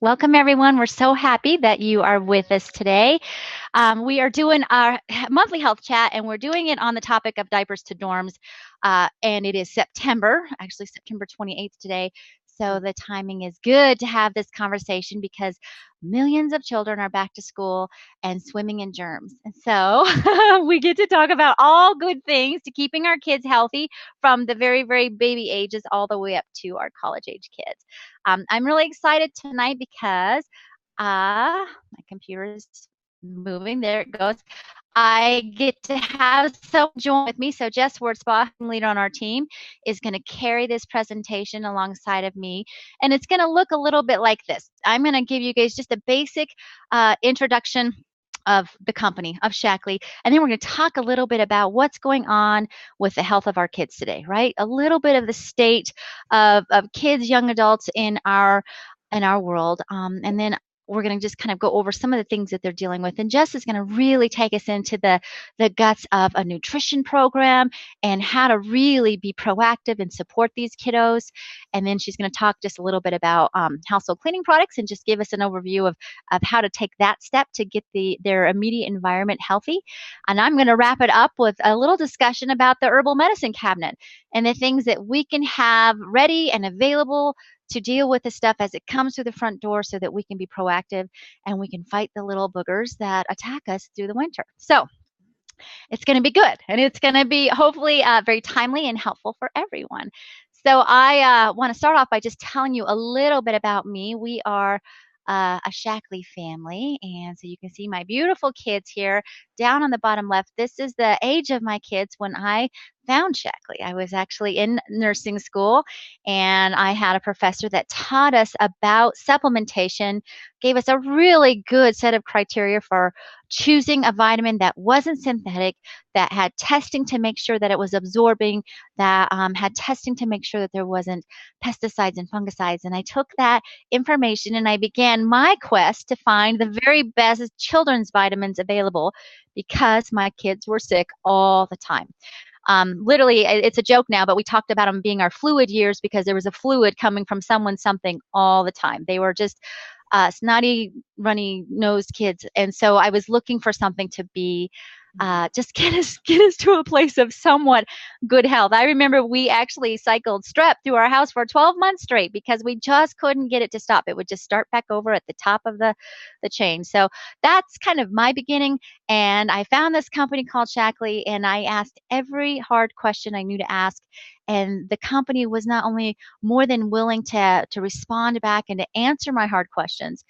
Welcome, everyone. We're so happy that you are with us today. We are doing our monthly health chat, and we're doing it on the topic of diapers to dorms. And it is September, actually September 28th today. So the timing is good to have this conversation because millions of children are back to school and swimming in germs. And so we get to talk about all good things to keeping our kids healthy from the very, very baby ages all the way up to our college age kids. I'm really excited tonight because my computer is moving. There it goes. I get to have someone join with me. So Jess Wurzbach, leader on our team, is going to carry this presentation alongside of me. And it's going to look a little bit like this. I'm going to give you guys just a basic introduction of the company, of Shackley. And then we're going to talk a little bit about what's going on with the health of our kids today, right? A little bit of the state of kids, young adults in our world. And then we're going to just kind of go over some of the things that they're dealing with. And Jess is going to really take us into the guts of a nutrition program and how to really be proactive and support these kiddos. And then she's going to talk just a little bit about household cleaning products and just give us an overview of how to take that step to get their immediate environment healthy. And I'm going to wrap it up with a little discussion about the herbal medicine cabinet and the things that we can have ready and available to deal with the stuff as it comes through the front door so that we can be proactive and we can fight the little boogers that attack us through the winter. So it's going to be good, and it's going to be hopefully very timely and helpful for everyone. So I want to start off by just telling you a little bit about me. We are a Shackley family, and so you can see my beautiful kids here down on the bottom left. This is the age of my kids when I found Shackley. I was actually in nursing school, and I had a professor that taught us about supplementation, gave us a really good set of criteria for choosing a vitamin that wasn't synthetic, that had testing to make sure that it was absorbing, that had testing to make sure that there wasn't pesticides and fungicides. And I took that information and I began my quest to find the very best children's vitamins available because my kids were sick all the time. Literally, it's a joke now, but we talked about them being our fluid years because there was a fluid coming from someone, something all the time. They were just snotty, runny nosed kids. And so I was looking for something to be just get us to a place of somewhat good health. I remember we actually cycled strep through our house for 12 months straight because we just couldn't get it to stop. It would just start back over at the top of the chain. So that's kind of my beginning. And I found this company called Shackley, and I asked every hard question I knew to ask. And the company was not only more than willing to respond back and to answer my hard questions,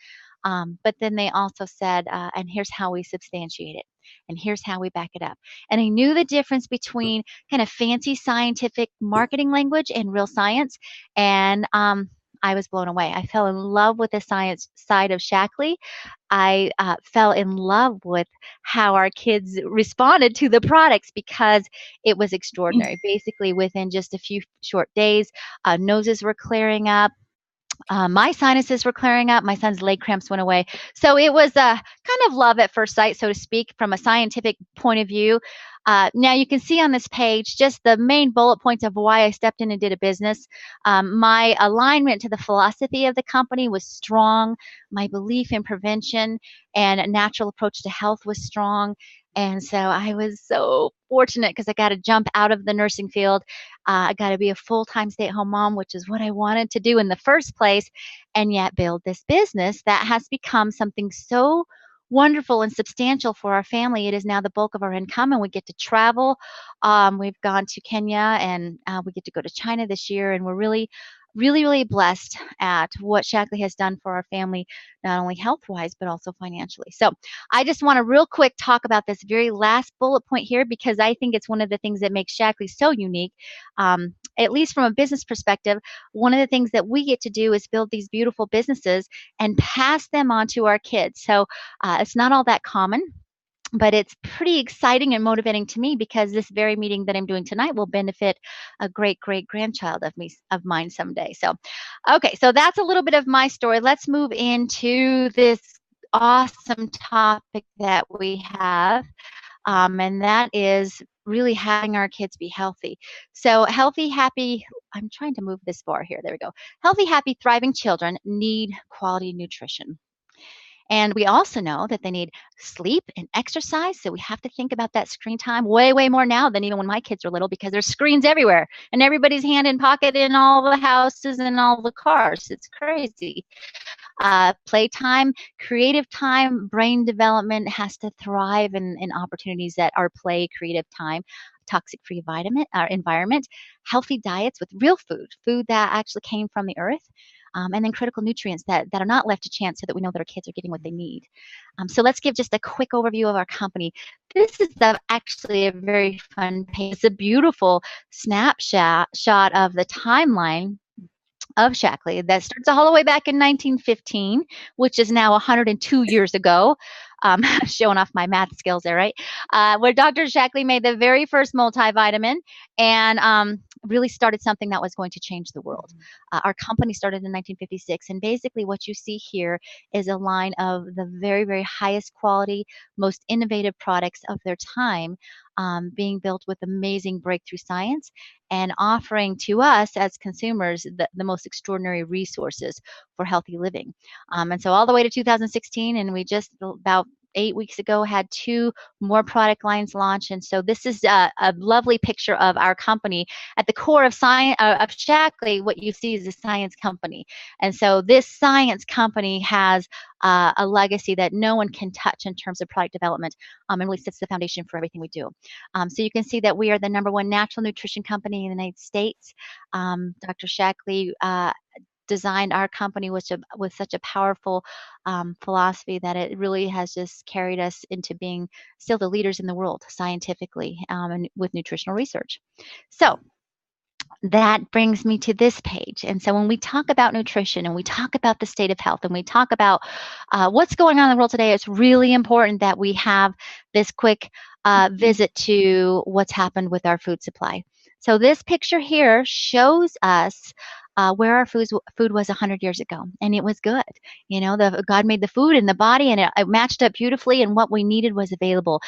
but then they also said, and here's how we substantiate it. And here's how we back it up. And I knew the difference between kind of fancy scientific marketing language and real science. And I was blown away. I fell in love with the science side of Shackley. I fell in love with how our kids responded to the products because it was extraordinary. Basically, within just a few short days, noses were clearing up. My sinuses were clearing up. My son's leg cramps went away. So it was kind of love at first sight, so to speak, from a scientific point of view. Now you can see on this page just the main bullet points of why I stepped in and did a business. My alignment to the philosophy of the company was strong. My belief in prevention and a natural approach to health was strong. And so I was so fortunate because I got to jump out of the nursing field. I got to be a full-time stay-at-home mom, which is what I wanted to do in the first place, and yet build this business that has become something so wonderful and substantial for our family. It is now the bulk of our income, and we get to travel. We've gone to Kenya, and we get to go to China this year, and we're really, really, really blessed at what Shackley has done for our family, not only health-wise, but also financially. So I just want to real quick talk about this very last bullet point here because I think it's one of the things that makes Shackley so unique. At least from a business perspective, one of the things that we get to do is build these beautiful businesses and pass them on to our kids. So it's not all that common. But it's pretty exciting and motivating to me because this very meeting that I'm doing tonight will benefit a great-great-grandchild of mine someday. So, okay, so that's a little bit of my story. Let's move into this awesome topic that we have, and that is really having our kids be healthy. So healthy, happy, I'm trying to move this bar here. There we go. Healthy, happy, thriving children need quality nutrition. And we also know that they need sleep and exercise. So we have to think about that screen time way, way more now than even when my kids were little, because there's screens everywhere and everybody's hand in pocket in all the houses and all the cars. It's crazy. Playtime, creative time, brain development has to thrive in opportunities that are play, creative time, toxic-free vitamin environment, healthy diets with real food, food that actually came from the earth, and then critical nutrients that are not left to chance, so that we know that our kids are getting what they need. So let's give just a quick overview of our company. This is actually a very fun page. It's a beautiful snapshot of the timeline of Shackley that starts all the way back in 1915, which is now 102 years ago. Showing off my math skills there, right? Where Dr. Shackley made the very first multivitamin and really started something that was going to change the world. Our company started in 1956, and basically what you see here is a line of the very, very highest quality, most innovative products of their time, being built with amazing breakthrough science and offering to us as consumers the most extraordinary resources for healthy living. And so all the way to 2016, and we just about 8 weeks ago had 2 more product lines launch. And so this is a lovely picture of our company. At the core of science of Shackley, what you see is a science company. And so this science company has a legacy that no one can touch in terms of product development, and really sets the foundation for everything we do. So you can see that we are the #1 natural nutrition company in the United States. Dr. Shackley designed our company with such a powerful philosophy that it really has just carried us into being still the leaders in the world scientifically, and with nutritional research. So that brings me to this page. And so when we talk about nutrition and we talk about the state of health and we talk about what's going on in the world today, it's really important that we have this quick visit to what's happened with our food supply. So this picture here shows us where our food was 100 years ago, and it was good. You know, God made the food and the body, and it matched up beautifully, and what we needed was available.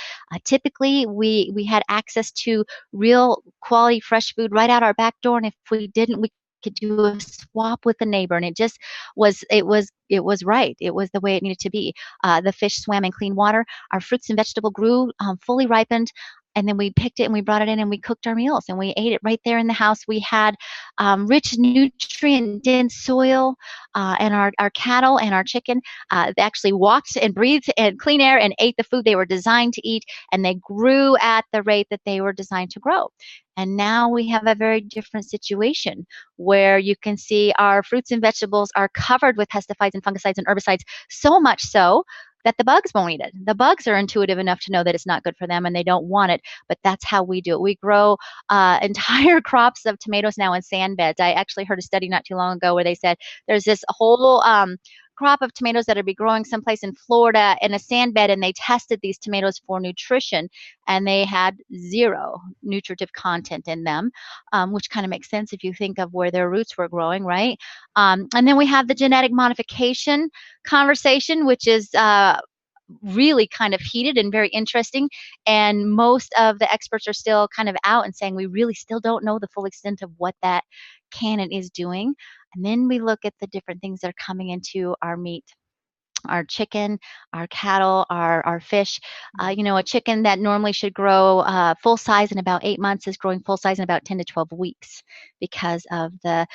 Typically, we had access to real quality fresh food right out our back door, and if we didn't, we could do a swap with the neighbor, and it was right. It was the way it needed to be. The fish swam in clean water. Our fruits and vegetable grew fully ripened. And then we picked it and we brought it in and we cooked our meals and we ate it right there in the house. We had rich, nutrient-dense soil, and our cattle and our chicken they actually walked and breathed in clean air and ate the food they were designed to eat, and they grew at the rate that they were designed to grow. And now we have a very different situation where you can see our fruits and vegetables are covered with pesticides and fungicides and herbicides, so much so that the bugs won't eat it. The bugs are intuitive enough to know that it's not good for them and they don't want it, but that's how we do it. We grow entire crops of tomatoes now in sand beds. I actually heard a study not too long ago where they said there's this whole crop of tomatoes that would be growing someplace in Florida in a sand bed, and they tested these tomatoes for nutrition, and they had 0 nutritive content in them, which kind of makes sense if you think of where their roots were growing, right? And then we have the genetic modification conversation, which is really kind of heated and very interesting. And most of the experts are still kind of out and saying we really still don't know the full extent of what that can and is doing. And then we look at the different things that are coming into our meat, our chicken, our cattle, our fish. A chicken that normally should grow full size in about 8 months is growing full size in about 10 to 12 weeks because of the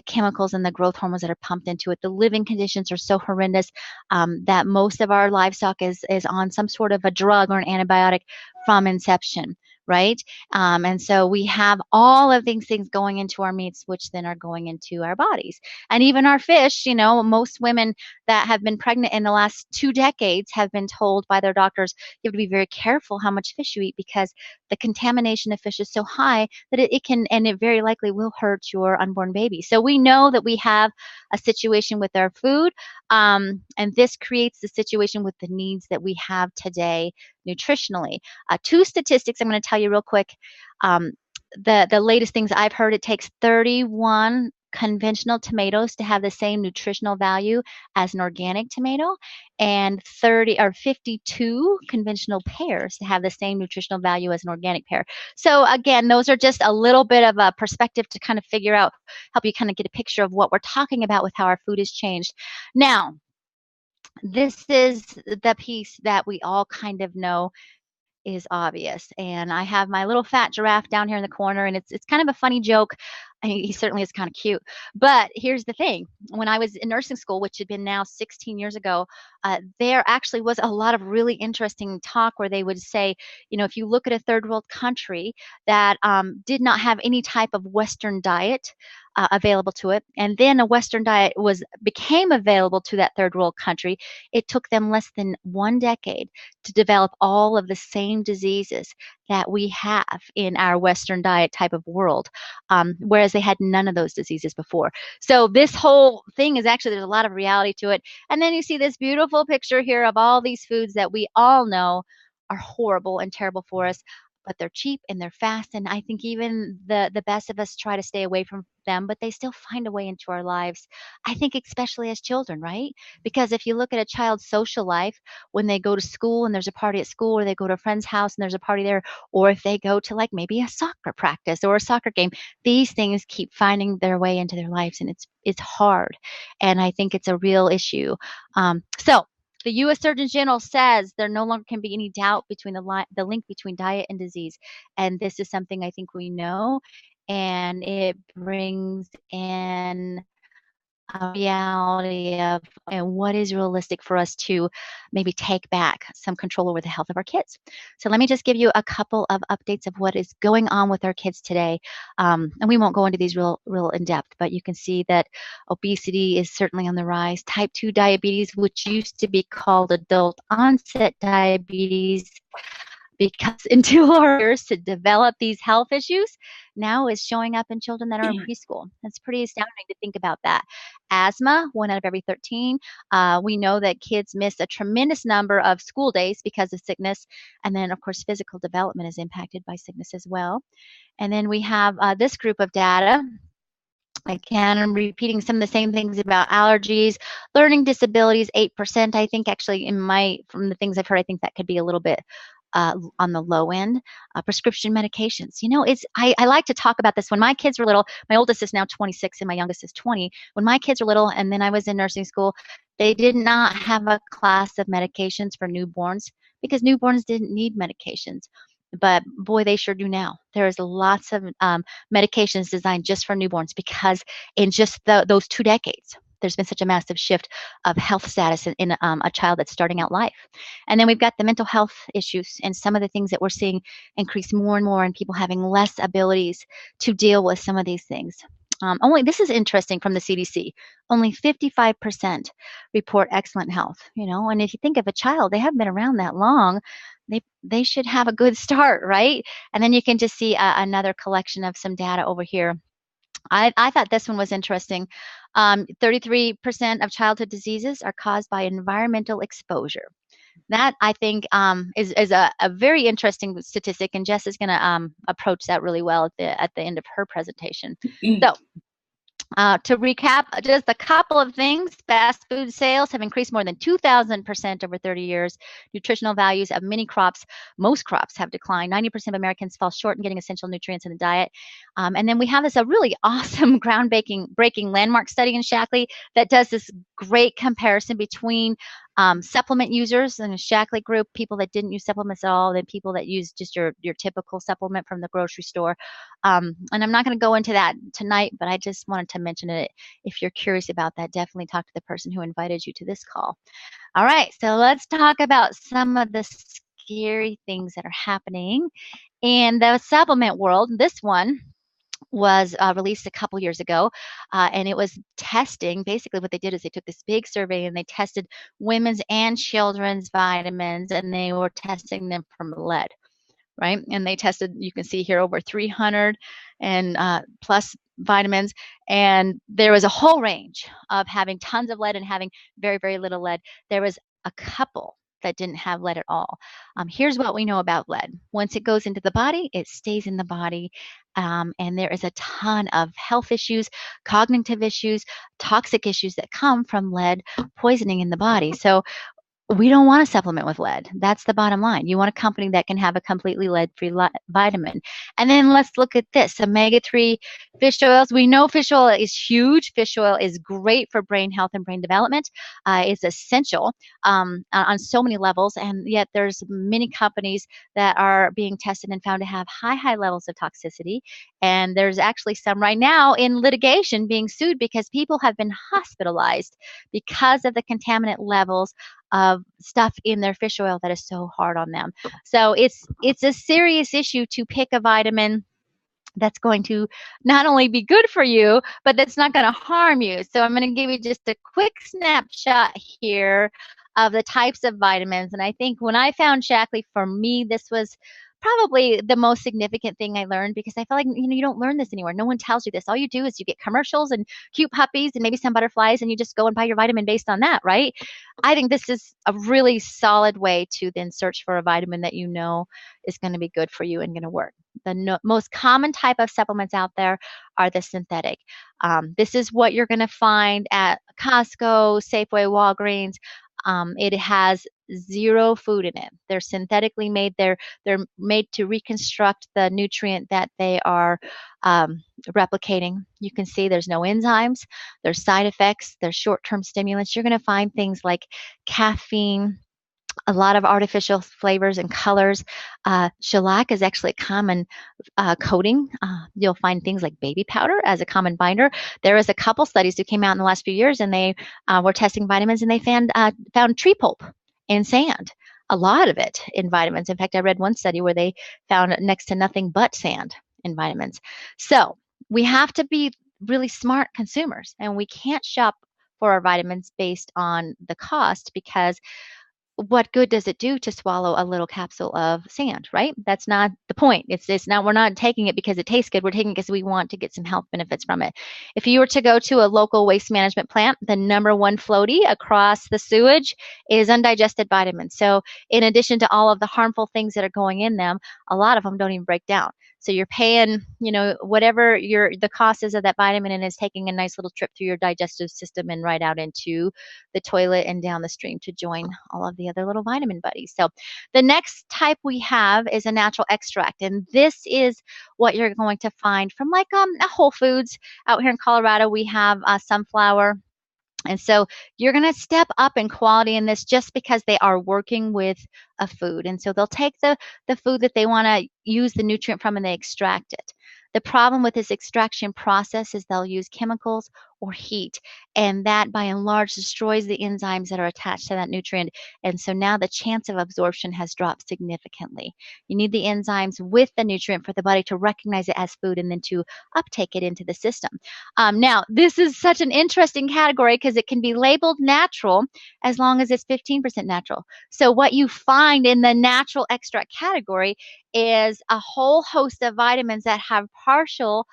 chemicals and the growth hormones that are pumped into it. The living conditions are so horrendous that most of our livestock is on some sort of a drug or an antibiotic from inception. Right? And so we have all of these things going into our meats, which then are going into our bodies. And even our fish, most women that have been pregnant in the last 2 decades have been told by their doctors, you have to be very careful how much fish you eat because the contamination of fish is so high that it can, and it very likely will hurt your unborn baby. So we know that we have a situation with our food, and this creates the situation with the needs that we have today nutritionally. 2 statistics I'm going to tell you real quick. The latest things I've heard, it takes 31 conventional tomatoes to have the same nutritional value as an organic tomato, and 30 or 52 conventional pears to have the same nutritional value as an organic pear. So again, those are just a little bit of a perspective to kind of figure out, help you kind of get a picture of what we're talking about with how our food has changed. Now, this is the piece that we all kind of know is obvious. And I have my little fat giraffe down here in the corner, and it's kind of a funny joke. I mean, he certainly is kind of cute. But here's the thing: when I was in nursing school, which had been now 16 years ago, there actually was a lot of really interesting talk where they would say, you know, if you look at a third world country that did not have any type of Western diet available to it, and then a Western diet became available to that third world country, it took them less than 1 decade to develop all of the same diseases that we have in our Western diet type of world, whereas they had none of those diseases before. So this whole thing is actually, there's a lot of reality to it. And then you see this beautiful picture here of all these foods that we all know are horrible and terrible for us, but they're cheap and they're fast. And I think even the best of us try to stay away from them, but they still find a way into our lives. I think especially as children, right? Because if you look at a child's social life, when they go to school and there's a party at school, or they go to a friend's house and there's a party there, or if they go to like maybe a soccer practice or a soccer game, these things keep finding their way into their lives, and it's hard. And I think it's a real issue. So the U.S. Surgeon General says there no longer can be any doubt between the link between diet and disease. And this is something I think we know, and it brings in a reality of and what is realistic for us to maybe take back some control over the health of our kids. So let me just give you a couple of updates of what is going on with our kids today. And we won't go into these real in depth, but you can see that obesity is certainly on the rise. Type 2 diabetes, which used to be called adult onset diabetes, because in 2 years to develop these health issues now is showing up in children that are in preschool. It's pretty astounding to think about that. Asthma, 1 out of every 13. We know that kids miss a tremendous number of school days because of sickness. And then, of course, physical development is impacted by sickness as well. And then we have this group of data. Again, I'm repeating some of the same things about allergies, learning disabilities, 8%. I think actually from the things I've heard, I think that could be a little bit on the low end. Prescription medications. You know, I like to talk about this. When my kids were little, my oldest is now 26 and my youngest is 20. When my kids were little and then I was in nursing school, they did not have a class of medications for newborns because newborns didn't need medications. But boy, they sure do now. There's lots of medications designed just for newborns because in just those 2 decades, there's been such a massive shift of health status in a child that's starting out life. And then we've got the mental health issues and some of the things that we're seeing increase more and more, and people having less abilities to deal with some of these things. This is interesting from the CDC. Only 55% report excellent health. You know, and if you think of a child, they haven't been around that long. They should have a good start, right? And then you can just see another collection of some data over here. I thought this one was interesting. 33% of childhood diseases are caused by environmental exposure. That I think is a very interesting statistic, and Jess is going to approach that really well at the end of her presentation. So. To recap, just a couple of things. Fast food sales have increased more than 2,000% over 30 years. Nutritional values of most crops have declined. 90% of Americans fall short in getting essential nutrients in the diet. And then we have a really awesome breaking landmark study in Shackley that does this great comparison between supplement users in a Shackley group, people that didn't use supplements at all, then people that use just your typical supplement from the grocery store. And I'm not going to go into that tonight, but I just wanted to mention it. If you're curious about that, definitely talk to the person who invited you to this call. All right, so let's talk about some of the scary things that are happening in the supplement world. This one was released a couple years ago, and it was testing. Basically, what they did is they took this big survey and they tested women's and children's vitamins, and they were testing them for lead, right? And they tested, you can see here, over 300 and plus vitamins, and there was a whole range of having tons of lead and having very, very little lead. There was a couple that didn't have lead at all. Here's what we know about lead. Once it goes into the body, it stays in the body. And there is a ton of health issues, cognitive issues, toxic issues that come from lead poisoning in the body. So we don't want to supplement with lead. That's the bottom line. You want a company that can have a completely lead-free vitamin. And then let's look at this, omega-3 fish oils. We know fish oil is huge. Fish oil is great for brain health and brain development. It's essential on so many levels, and yet there's many companies that are being tested and found to have high levels of toxicity. And there's actually some right now in litigation being sued because people have been hospitalized because of the contaminant levels of stuff in their fish oil that is so hard on them. So it's a serious issue to pick a vitamin that's going to not only be good for you, but that's not going to harm you. So I'm going to give you just a quick snapshot here of the types of vitamins. And I think when I found Shaklee, for me, this was probably the most significant thing I learned, because I felt like, you don't learn this anywhere. No one tells you this. All you do is you get commercials and cute puppies and maybe some butterflies, and you just go and buy your vitamin based on that, right? I think this is a really solid way to then search for a vitamin that you know is going to be good for you and going to work. The most common type of supplements out there are the synthetic. This is what you're going to find at Costco, Safeway, Walgreens. It has zero food in it. They're synthetically made. They're made to reconstruct the nutrient that they are replicating. You can see there's no enzymes, there's side effects, there's short-term stimulants. You're going to find things like caffeine, a lot of artificial flavors and colors. Shellac is actually a common coating. You'll find things like baby powder as a common binder. There is a couple studies that came out in the last few years, and they were testing vitamins, and they found tree pulp in sand. A lot of it in vitamins. In fact, I read one study where they found next to nothing but sand in vitamins. So we have to be really smart consumers, and we can't shop for our vitamins based on the cost, because what good does it do to swallow a little capsule of sand, right? That's not the point. It's not, we're not taking it because it tastes good. We're taking it because we want to get some health benefits from it. If you were to go to a local waste management plant, the number one floaty across the sewage is undigested vitamins. So in addition to all of the harmful things that are going in them, a lot of them don't even break down. So you're paying, whatever the cost is of that vitamin, and is taking a nice little trip through your digestive system and right out into the toilet and down the stream to join all of the other little vitamin buddies. So the next type we have is a natural extract, and this is what you're going to find from like a Whole Foods. Out here in Colorado, we have sunflower. And so you're going to step up in quality in this just because they are working with a food. And so they'll take the food that they want to use the nutrient from, and they extract it. The problem with this extraction process is they'll use chemicals or heat, and that by and large destroys the enzymes that are attached to that nutrient. And so now the chance of absorption has dropped significantly. You need the enzymes with the nutrient for the body to recognize it as food and then to uptake it into the system. Now, this is such an interesting category because it can be labeled natural as long as it's 15% natural. So what you find in the natural extract category is a whole host of vitamins that have partial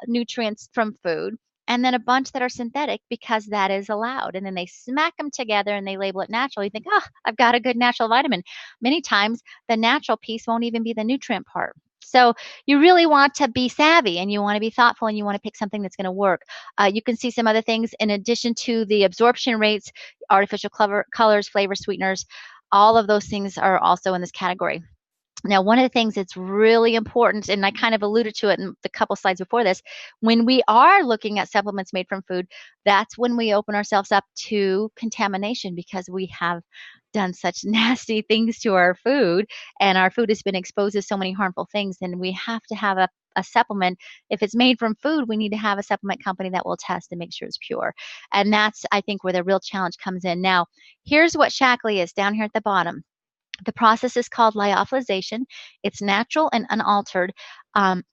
nutrients from food, and then a bunch that are synthetic because that is allowed. And then they smack them together and they label it natural. You think, oh, I've got a good natural vitamin. Many times the natural piece won't even be the nutrient part. So you really want to be savvy, and you want to be thoughtful, and you want to pick something that's going to work. You can see some other things in addition to the absorption rates, artificial colors, flavor sweeteners. All of those things are also in this category. Now, one of the things that's really important, and I kind of alluded to it in the couple slides before this, when we are looking at supplements made from food, that's when we open ourselves up to contamination, because we have done such nasty things to our food, and our food has been exposed to so many harmful things. And we have to have a supplement. If it's made from food, we need to have a supplement company that will test and make sure it's pure. And that's, I think, where the real challenge comes in. Now, here's what Shaklee is down here at the bottom. The process is called lyophilization. It's natural and unaltered.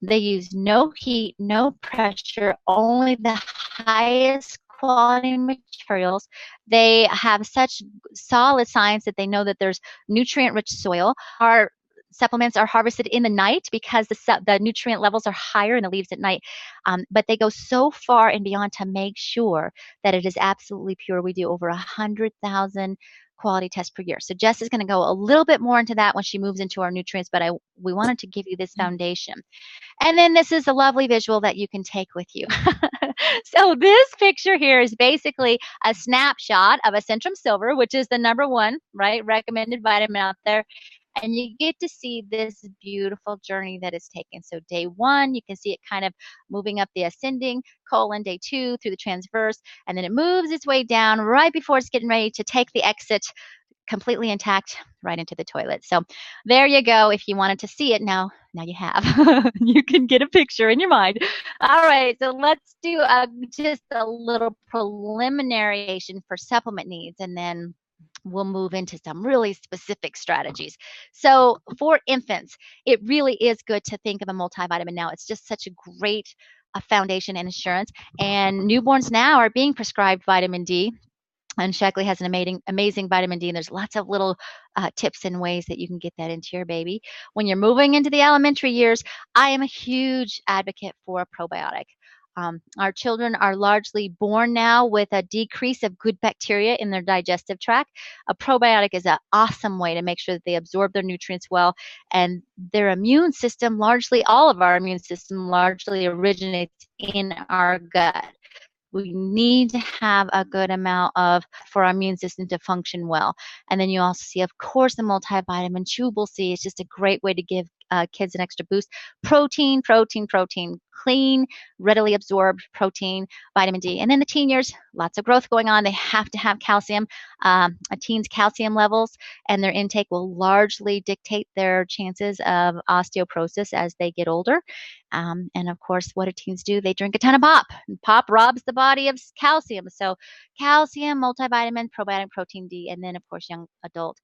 They use no heat, no pressure, only the highest quality materials. They have such solid science that they know that there's nutrient-rich soil. Our supplements are harvested in the night because the nutrient levels are higher in the leaves at night. But they go so far and beyond to make sure that it is absolutely pure. We do over 100,000 quality tests per year. So Jess is going to go a little bit more into that when she moves into our nutrients, but we wanted to give you this foundation. And then this is a lovely visual that you can take with you. So this picture here is basically a snapshot of a Centrum Silver, which is the #1, right, recommended vitamin out there. And you get to see this beautiful journey that it's taken. So day 1, you can see it kind of moving up the ascending colon, day 2 through the transverse, and then it moves its way down right before it's getting ready to take the exit completely intact right into the toilet. So there you go. If you wanted to see it, now you have. You can get a picture in your mind. All right, so let's do just a little preliminary for supplement needs, and then we'll move into some really specific strategies. So for infants, it really is good to think of a multivitamin now. It's just such a great foundation and insurance. And newborns now are being prescribed vitamin D. And Shaklee has an amazing vitamin D, and there's lots of little tips and ways that you can get that into your baby. When you're moving into the elementary years, I am a huge advocate for a probiotic. Our children are largely born now with a decrease of good bacteria in their digestive tract. A probiotic is an awesome way to make sure that they absorb their nutrients well, and their immune system, all of our immune system largely originates in our gut. We need to have a good amount for our immune system to function well. And then you also see, of course, the multivitamin chewable C is just a great way to give kids an extra boost. Protein, clean, readily absorbed protein, vitamin D. And in the teen years, lots of growth going on. They have to have calcium. A teen's calcium levels and their intake will largely dictate their chances of osteoporosis as they get older. And of course, what do teens do? They drink a ton of pop. Pop robs the body of calcium. So calcium, multivitamin, probiotic, protein D, and then of course, young adult.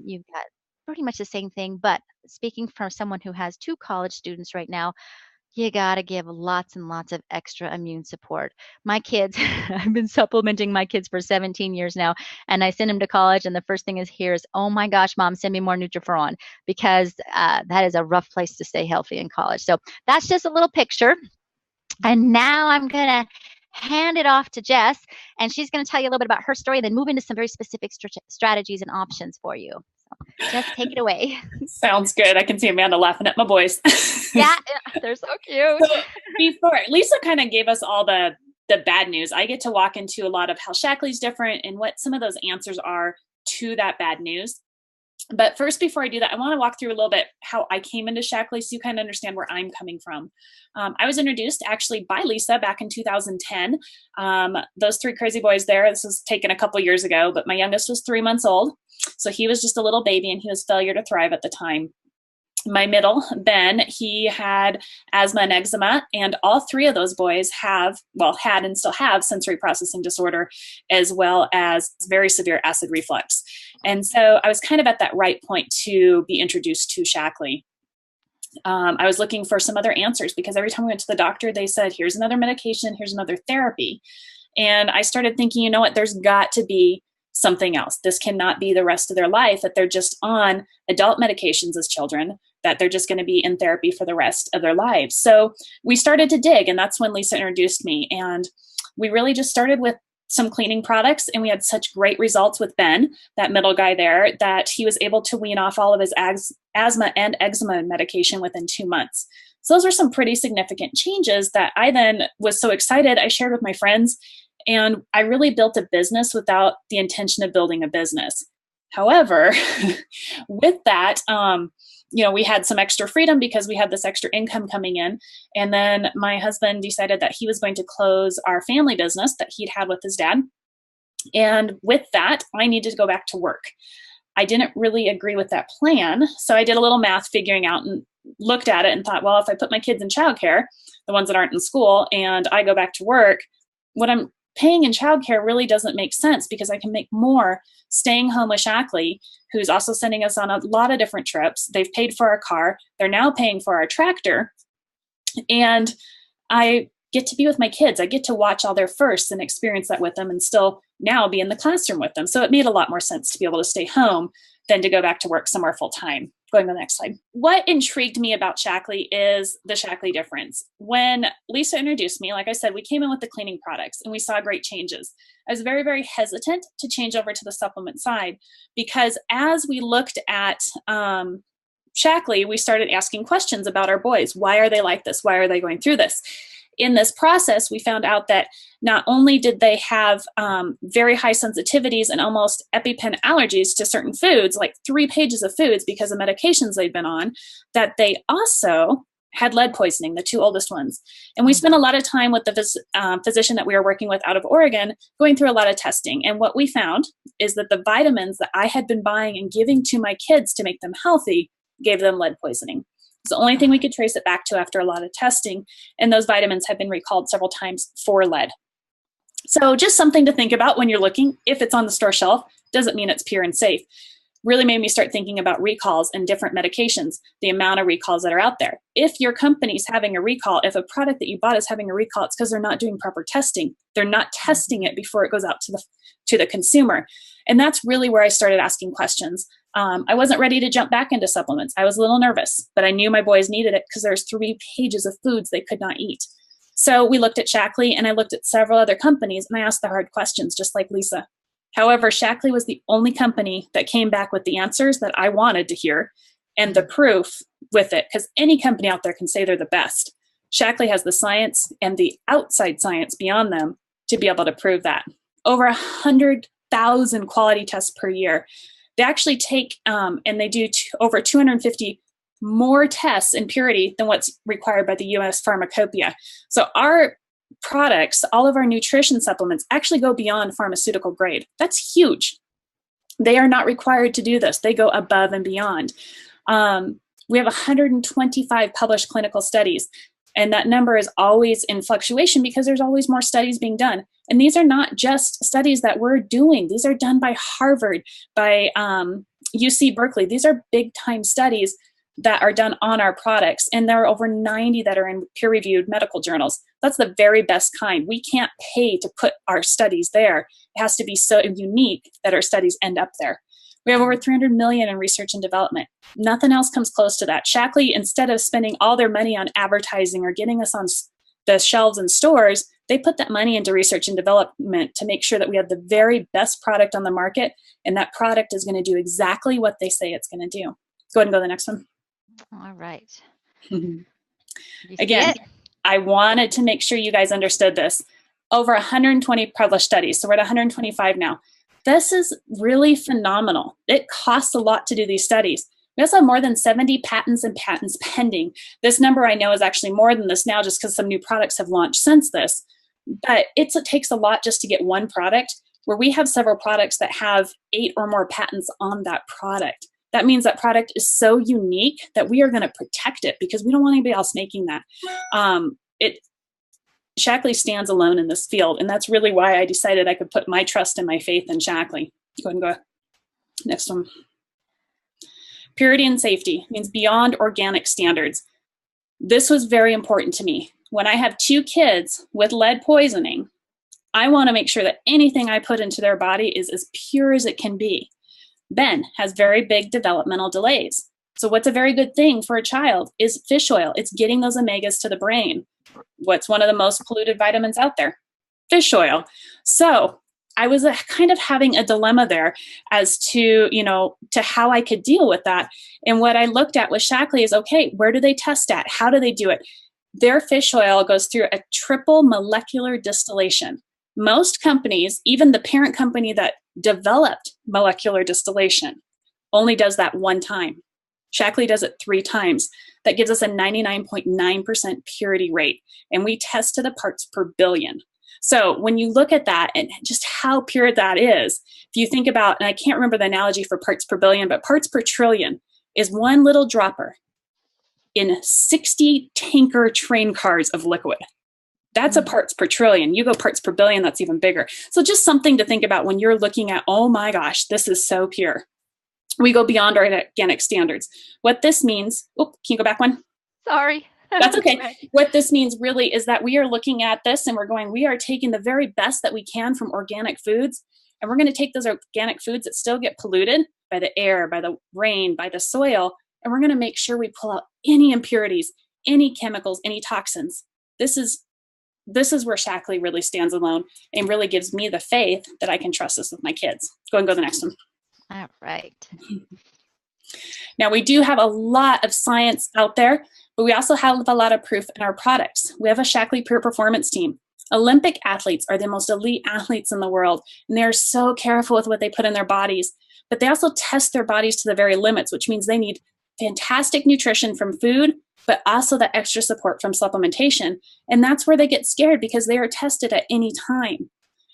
You've got pretty much the same thing. But speaking from someone who has 2 college students right now, you got to give lots and lots of extra immune support. My kids, I've been supplementing my kids for 17 years now, and I send them to college, and the first thing is, oh my gosh, Mom, send me more Nutriferon, because that is a rough place to stay healthy in college. So that's just a little picture. And now I'm going to hand it off to Jess, and she's going to tell you a little bit about her story, and then move into some very specific strategies and options for you. So, Jess, take it away. Sounds good. I can see Amanda laughing at my boys. Yeah, they're so cute. So before Lisa kind of gave us all the bad news, I get to walk into a lot of how Shaklee's different and what some of those answers are to that bad news. But first, before I do that, I want to walk through a little bit how I came into Shaklee so you kind of understand where I'm coming from. I was introduced actually by Lisa back in 2010. Those 3 crazy boys there, this was taken a couple years ago, but my youngest was 3 months old. So he was just a little baby and he was failure to thrive at the time. My middle, Ben, he had asthma and eczema, and all 3 of those boys had and still have sensory processing disorder, as well as very severe acid reflux. And so I was kind of at that right point to be introduced to Shaklee. I was looking for some other answers because every time we went to the doctor, they said, here's another medication, here's another therapy. And I started thinking, you know what, there's got to be something else. This cannot be the rest of their life, that they're just on adult medications as children, that they're just going to be in therapy for the rest of their lives. So we started to dig, and that's when Lisa introduced me. And we really just started with some cleaning products, and we had such great results with Ben, that middle guy there, that he was able to wean off all of his asthma and eczema medication within 2 months. So those were some pretty significant changes that I then was so excited. I shared with my friends, and I really built a business without the intention of building a business. However, with that, we had some extra freedom because we had this extra income coming in. And then my husband decided that he was going to close our family business that he'd had with his dad. And with that, I needed to go back to work. I didn't really agree with that plan. So I did a little math figuring out and looked at it and thought, well, if I put my kids in childcare, the ones that aren't in school, and I go back to work, what I'm paying in childcare really doesn't make sense because I can make more staying home with Shaklee, who's also sending us on a lot of different trips. They've paid for our car. They're now paying for our tractor. And I get to be with my kids. I get to watch all their firsts and experience that with them and still now be in the classroom with them. So it made a lot more sense to be able to stay home than to go back to work somewhere full time. Going to the next slide. What intrigued me about Shaklee is the Shaklee difference. When Lisa introduced me, like I said, we came in with the cleaning products and we saw great changes. I was very, very hesitant to change over to the supplement side because as we looked at Shaklee, we started asking questions about our boys. Why are they like this? Why are they going through this? In this process, we found out that not only did they have very high sensitivities and almost EpiPen allergies to certain foods, like 3 pages of foods because of medications they'd been on, that they also had lead poisoning, the 2 oldest ones. And we spent a lot of time with the physician that we were working with out of Oregon, going through a lot of testing. And what we found is that the vitamins that I had been buying and giving to my kids to make them healthy gave them lead poisoning. It's the only thing we could trace it back to after a lot of testing, and those vitamins have been recalled several times for lead. So just something to think about when you're looking. If it's on the store shelf, doesn't mean it's pure and safe. Really made me start thinking about recalls and different medications, the amount of recalls that are out there. If your company's having a recall, if a product that you bought is having a recall, it's because they're not doing proper testing. They're not testing it before it goes out to the consumer. And that's really where I started asking questions. I wasn't ready to jump back into supplements. I was a little nervous, but I knew my boys needed it because there's 3 pages of foods they could not eat. So we looked at Shaklee and I looked at several other companies and I asked the hard questions, just like Lisa. However, Shaklee was the only company that came back with the answers that I wanted to hear and the proof with it, because any company out there can say they're the best. Shaklee has the science and the outside science beyond them to be able to prove that. Over 100,000 quality tests per year. They actually take and they do over 250 more tests in purity than what's required by the U.S. Pharmacopoeia. So our products, all of our nutrition supplements actually go beyond pharmaceutical grade. That's huge. They are not required to do this. They go above and beyond. We have 125 published clinical studies, and that number is always in fluctuation because there's always more studies being done. And these are not just studies that we're doing. These are done by Harvard, by UC Berkeley. These are big time studies that are done on our products. And there are over 90 that are in peer-reviewed medical journals. That's the very best kind. We can't pay to put our studies there. It has to be so unique that our studies end up there. We have over 300 million in research and development. Nothing else comes close to that. Shaklee, instead of spending all their money on advertising or getting us on the shelves in stores, they put that money into research and development to make sure that we have the very best product on the market, and that product is going to do exactly what they say it's going to do. Go ahead and go to the next one. All right. Again, I wanted to make sure you guys understood this. Over 120 published studies, so we're at 125 now. This is really phenomenal. It costs a lot to do these studies. We also have more than 70 patents and patents pending. This number I know is actually more than this now just because some new products have launched since this. But it takes a lot just to get one product, where we have several products that have 8 or more patents on that product. That means that product is so unique that we are going to protect it because we don't want anybody else making that. Shaklee stands alone in this field, and that's really why I decided I could put my trust and my faith in Shaklee. Go ahead and go next one. Purity and safety means beyond organic standards. This was very important to me. When I have 2 kids with lead poisoning, I want to make sure that anything I put into their body is as pure as it can be. Ben has very big developmental delays. So what's a very good thing for a child is fish oil. It's getting those omegas to the brain. What's one of the most polluted vitamins out there? Fish oil. So I was kind of having a dilemma there as to, to how I could deal with that. And what I looked at with Shaklee is, okay, where do they test at? How do they do it? Their fish oil goes through a triple molecular distillation. Most companies, even the parent company that developed molecular distillation, only does that 1 time. Shaklee does it 3 times. That gives us a 99.9% purity rate. And we test to the parts per billion. So when you look at that and just how pure that is, if you think about, and I can't remember the analogy for parts per billion, but parts per trillion is one little dropper in 60 tanker train cars of liquid. That's a parts per trillion. You go parts per billion, that's even bigger. So just something to think about when you're looking at, oh my gosh, this is so pure. We go beyond our organic standards. What this means, can you go back one? Sorry. That's okay. What this means really is that we are looking at this and we are taking the very best that we can from organic foods, and we're going to take those organic foods that still get polluted by the air, by the rain, by the soil, and we're going to make sure we pull out any impurities, any chemicals, any toxins. This is where Shaklee really stands alone and really gives me the faith that I can trust this with my kids. Go and go to the next one. All right. Now, we do have a lot of science out there, but we also have a lot of proof in our products. We have a Shaklee Pure Performance team. Olympic athletes are the most elite athletes in the world, and they're so careful with what they put in their bodies, but they also test their bodies to the very limits, which means they need fantastic nutrition from food, but also the extra support from supplementation. And that's where they get scared, because they are tested at any time.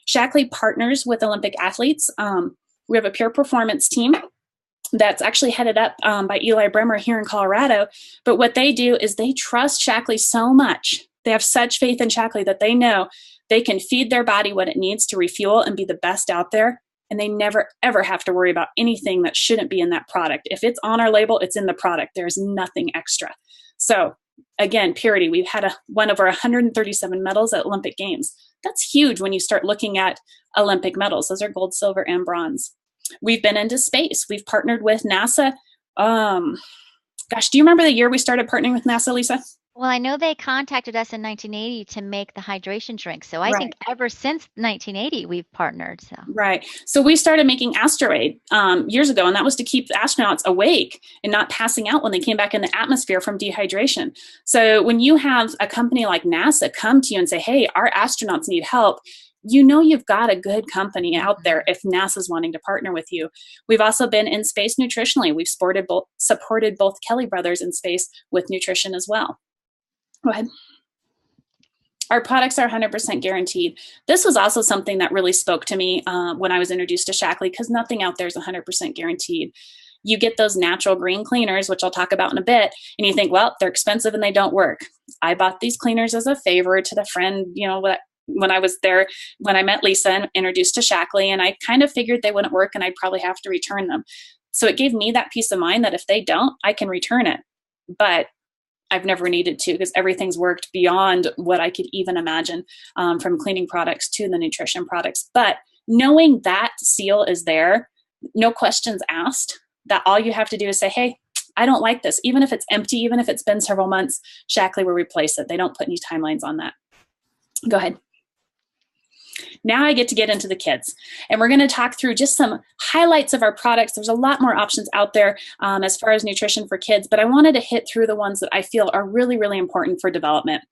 Shaklee partners with Olympic athletes. We have a Pure Performance team that's actually headed up by Eli Bremer here in Colorado. But what they do is they trust Shaklee so much. They have such faith in Shaklee that they know they can feed their body what it needs to refuel and be the best out there. And they never, ever have to worry about anything that shouldn't be in that product. If it's on our label, it's in the product. There's nothing extra. So again, purity. We've had one of our 137 medals at Olympic Games. That's huge when you start looking at Olympic medals. Those are gold, silver, and bronze. We've been into space. We've partnered with NASA. Gosh, do you remember the year we started partnering with NASA, Lisa? Well, I know they contacted us in 1980 to make the hydration drink. So I think ever since 1980, we've partnered. So. Right. So we started making Asteroid years ago, and that was to keep the astronauts awake and not passing out when they came back in the atmosphere from dehydration. So when you have a company like NASA come to you and say, hey, our astronauts need help, you know you've got a good company out there if NASA's wanting to partner with you. We've also been in space nutritionally. We've supported both Kelly brothers in space with nutrition as well. Go ahead. Our products are 100% guaranteed. This was also something that really spoke to me when I was introduced to Shaklee, because nothing out there is 100% guaranteed. You get those natural green cleaners, which I'll talk about in a bit, and you think, well, they're expensive and they don't work. I bought these cleaners as a favor to the friend, when I was there, when I met Lisa and introduced to Shaklee, and I kind of figured they wouldn't work and I'd probably have to return them. So it gave me that peace of mind that if they don't, I can return it. But I've never needed to, because everything's worked beyond what I could even imagine, from cleaning products to the nutrition products. But knowing that seal is there, no questions asked, that all you have to do is say, hey, I don't like this. Even if it's empty, even if it's been several months, Shaklee will replace it. They don't put any timelines on that. Go ahead. Now I get to get into the kids, and we're going to talk through just some highlights of our products. There's a lot more options out there as far as nutrition for kids, but I wanted to hit through the ones that I feel are really, really important for development.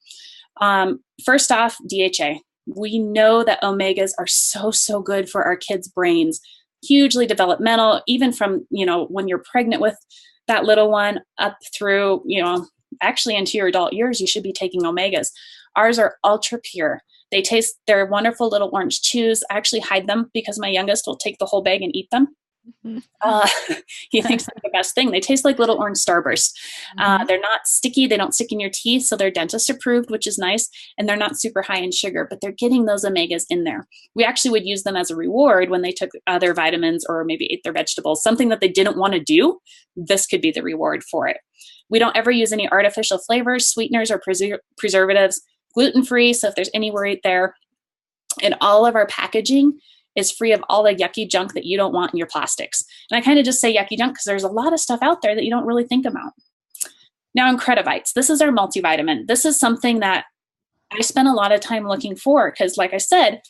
First off, DHA. We know that omegas are so, so good for our kids' brains, hugely developmental, even from, when you're pregnant with that little one up through, actually into your adult years, you should be taking omegas. Ours are ultra pure. They're wonderful little orange chews. I actually hide them because my youngest will take the whole bag and eat them. He thinks they're the best thing. They taste like little orange Starburst. They're not sticky. They don't stick in your teeth. So they're dentist approved, which is nice. And they're not super high in sugar, but they're getting those omegas in there. We actually would use them as a reward when they took other vitamins or maybe ate their vegetables, something that they didn't want to do. This could be the reward for it. We don't ever use any artificial flavors, sweeteners, or preservatives. Gluten-free, so if there's any worry there. And all of our packaging is free of all the yucky junk that you don't want in your plastics. And I kind of just say yucky junk because there's a lot of stuff out there that you don't really think about. Now, Incredivites. This is our multivitamin. This is something that I spent a lot of time looking for because, like I said,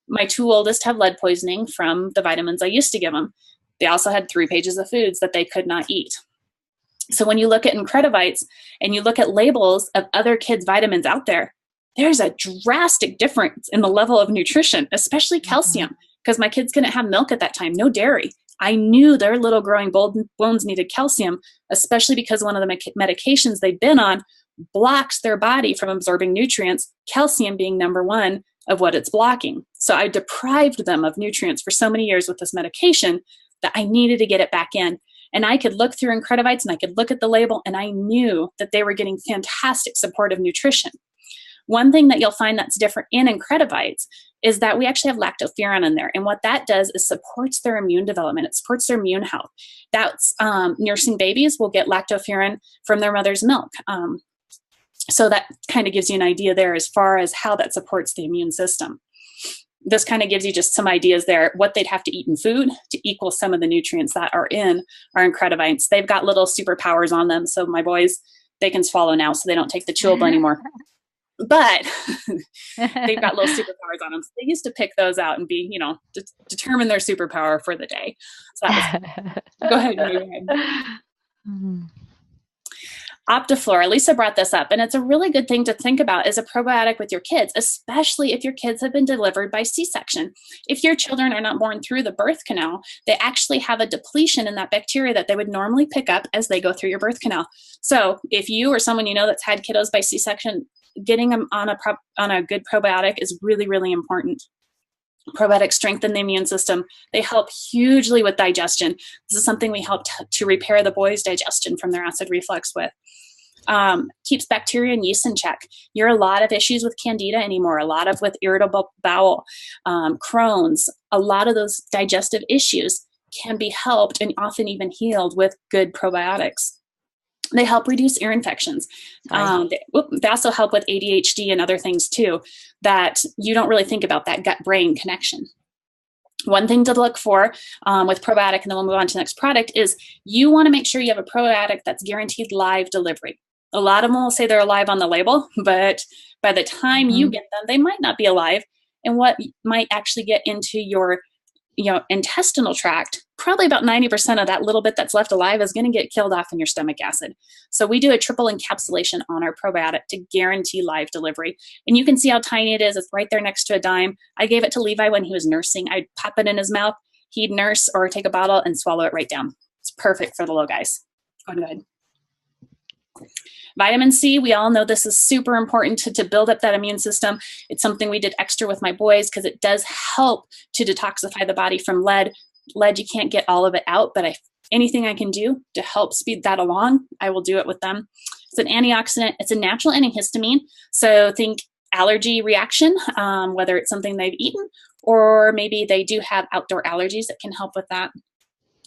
my two oldest have lead poisoning from the vitamins I used to give them. They also had 3 pages of foods that they could not eat. So when you look at Incredivites and you look at labels of other kids' vitamins out there, there's a drastic difference in the level of nutrition, especially calcium, because my kids couldn't have milk at that time, no dairy. I knew their little growing bones needed calcium, especially because one of the medications they've been on blocks their body from absorbing nutrients, calcium being number one of what it's blocking. So I deprived them of nutrients for so many years with this medication that I needed to get it back in. And I could look through Incredivites and I could look at the label and I knew that they were getting fantastic supportive nutrition. One thing that you'll find that's different in Incredivites is that we actually have lactoferrin in there. And what that does is supports their immune development. It supports their immune health. That's nursing babies will get lactoferrin from their mother's milk. So that kind of gives you an idea there as far as how that supports the immune system. this kind of gives you just some ideas there, what they'd have to eat in food to equal some of the nutrients that are in our Incredivites. They've got little superpowers on them. So my boys, they can swallow now, so they don't take the chewable anymore. But they've got little superpowers on them. So they used to pick those out and be, determine their superpower for the day. So that was, go ahead. Optiflora, Lisa brought this up, and it's a really good thing to think about as a probiotic with your kids, especially if your kids have been delivered by C-section. If your children are not born through the birth canal, they actually have a depletion in that bacteria that they would normally pick up as they go through your birth canal. So if you or someone you know that's had kiddos by C-section, getting them on a good probiotic is really, really important. Probiotics strengthen the immune system. They help hugely with digestion. This is something we help to repair the boys' digestion from their acid reflux with. Keeps bacteria and yeast in check. You're a lot of issues with candida anymore, a lot of with irritable bowel, Crohn's, a lot of those digestive issues can be helped and often even healed with good probiotics. They help reduce ear infections. They also help with ADHD and other things too that you don't really think about, that gut-brain connection. One thing to look for with probiotic, and then we'll move on to the next product, is you want to make sure you have a probiotic that's guaranteed live delivery. A lot of them will say they're alive on the label, but by the time you get them, they might not be alive. And what might actually get into your intestinal tract, probably about 90% of that little bit that's left alive is going to get killed off in your stomach acid. So we do a triple encapsulation on our probiotic to guarantee live delivery. And you can see how tiny it is. It's right there next to a dime. I gave it to Levi when he was nursing. I'd pop it in his mouth. He'd nurse or take a bottle and swallow it right down. It's perfect for the little guys. Go ahead. Vitamin C, we all know this is super important to build up that immune system. It's something we did extra with my boys because it does help to detoxify the body from lead. Lead, you can't get all of it out, but anything I can do to help speed that along, I will do it with them. It's an antioxidant. It's a natural antihistamine. So think allergy reaction, whether it's something they've eaten or maybe they do have outdoor allergies that can help with that.